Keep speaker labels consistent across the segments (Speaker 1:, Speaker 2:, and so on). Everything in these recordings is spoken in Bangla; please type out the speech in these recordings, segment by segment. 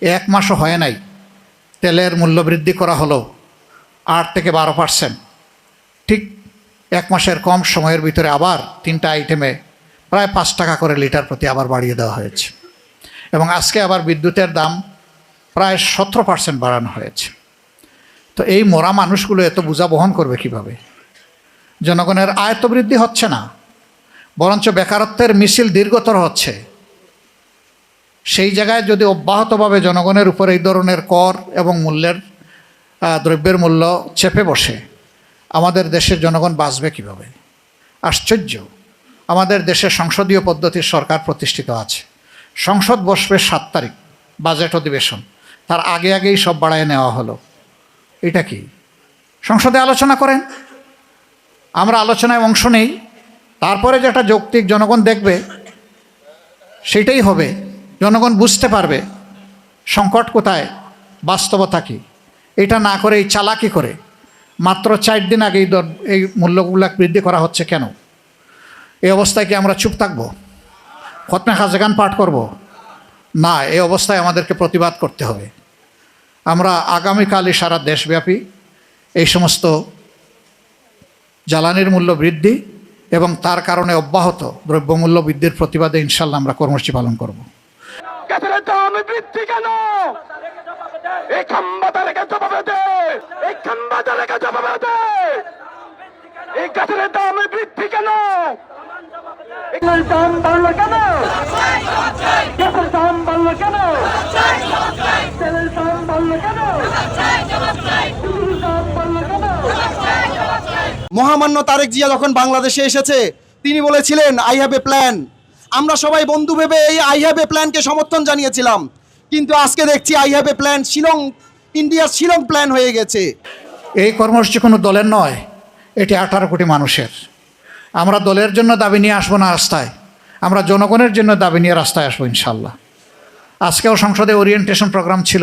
Speaker 1: এক মাসও হয় নাই, তেলের মূল্য বৃদ্ধি করা হলো 8 থেকে 12%। ঠিক এক মাসের কম সময়ের ভিতরে আবার 3টা আইটেমে প্রায় 5 টাকা করে লিটার প্রতি আবার বাড়িয়ে দেওয়া হয়েছে। এবং আজকে আবার বিদ্যুতের দাম প্রায় 17% বাড়ানো হয়েছে। তো এই মরা মানুষগুলো এত বোঝা বহন করবে কিভাবে? জনগণের আয় তো বৃদ্ধি হচ্ছে না, বরঞ্চ বেকারত্বের মিছিল দীর্ঘতর হচ্ছে। সেই জায়গায় যদি অব্যাহতভাবে জনগণের উপর এই ধরনের কর এবং দ্রব্যের মূল্য চেপে বসে, আমাদের দেশের জনগণ বাঁচবে কিভাবে? আশ্চর্য, আমাদের দেশে সংসদীয় পদ্ধতির সরকার প্রতিষ্ঠিত আছে। সংসদ বসবে 7 তারিখ, বাজেট অধিবেশন, তার আগেই সব বাড়ায় নেওয়া হলো। এটা কি? সংসদে আলোচনা করেন, আমরা আলোচনায় অংশ নেই, তারপরে যেটা যৌক্তিক জনগণ দেখবে সেটাই হবে। জনগণ বুঝতে পারবে সংকট কোথায়, বাস্তবতা কী। এটা না করে এই চালাকি করে মাত্র 4 দিন আগে এই মূল্যগুলো বৃদ্ধি করা হচ্ছে কেন? এই অবস্থায় কি আমরা চুপ থাকবো? খতমে খাজগান পাঠ করব? না, এই অবস্থায় আমাদেরকে প্রতিবাদ করতে হবে। আমরা আগামীকালই সারা দেশব্যাপী এই সমস্ত জ্বালানির মূল্য বৃদ্ধি এবং তার কারণে অব্যাহত দ্রব্যমূল্য বৃদ্ধির প্রতিবাদে ইনশাল্লাহ আমরা কর্মসূচি পালন করব।
Speaker 2: গ্যাসের দাম বৃদ্ধি কেন? এই খাম্বাটা রেখে জবাবে দে, এই খাম্বাটা রেখে জবাবে দে। এই গ্যাসের দাম বৃদ্ধি কেন? এগুলোর দাম বাড়লো কেন? গ্যাসের দাম বাড়লো কেন? তেলের দাম বাড়লো কেন? ডিজেলের দাম বাড়লো কেন?
Speaker 3: মহামান্য তারেক জিয়া যখন বাংলাদেশে এসেছে তিনি বলেছিলেন আই হ্যাভ এ প্ল্যান। আমরা সবাই বন্ধু ভেবে এই আই হ্যাভ এ প্ল্যানকে সমর্থন জানিয়েছিলাম, কিন্তু আজকে দেখছি আই হ্যাভ এ প্ল্যান ইন্ডিয়ার শিলং প্ল্যান হয়ে গেছে।
Speaker 1: এই কর্মসূচি কোনো দলের নয়, এটি 18 কোটি মানুষের। আমরা দলের জন্য দাবি নিয়ে আসবো না রাস্তায়, আমরা জনগণের জন্য দাবি নিয়ে রাস্তায় আসবো ইনশাল্লাহ। আজকেও সংসদে ওরিয়েন্টেশন প্রোগ্রাম ছিল,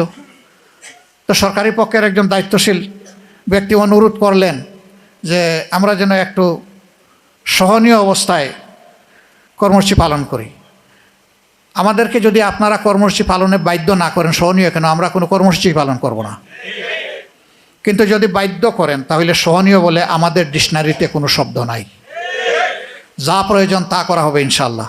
Speaker 1: তো সরকারি পক্ষের একজন দায়িত্বশীল ব্যক্তি অনুরোধ করলেন যে আমরা যেন একটু সহনীয় অবস্থায় কর্মসূচি পালন করি। আমাদেরকে যদি আপনারা কর্মসূচি পালনে বাধ্য না করেন, সহনীয় কেন, আমরা কোনো কর্মসূচি পালন করব না। কিন্তু যদি বাধ্য করেন তাহলে সহনীয় বলে আমাদের ডিকশনারিতে কোনো শব্দ নাই। যা প্রয়োজন তা করা হবে ইনশাল্লাহ।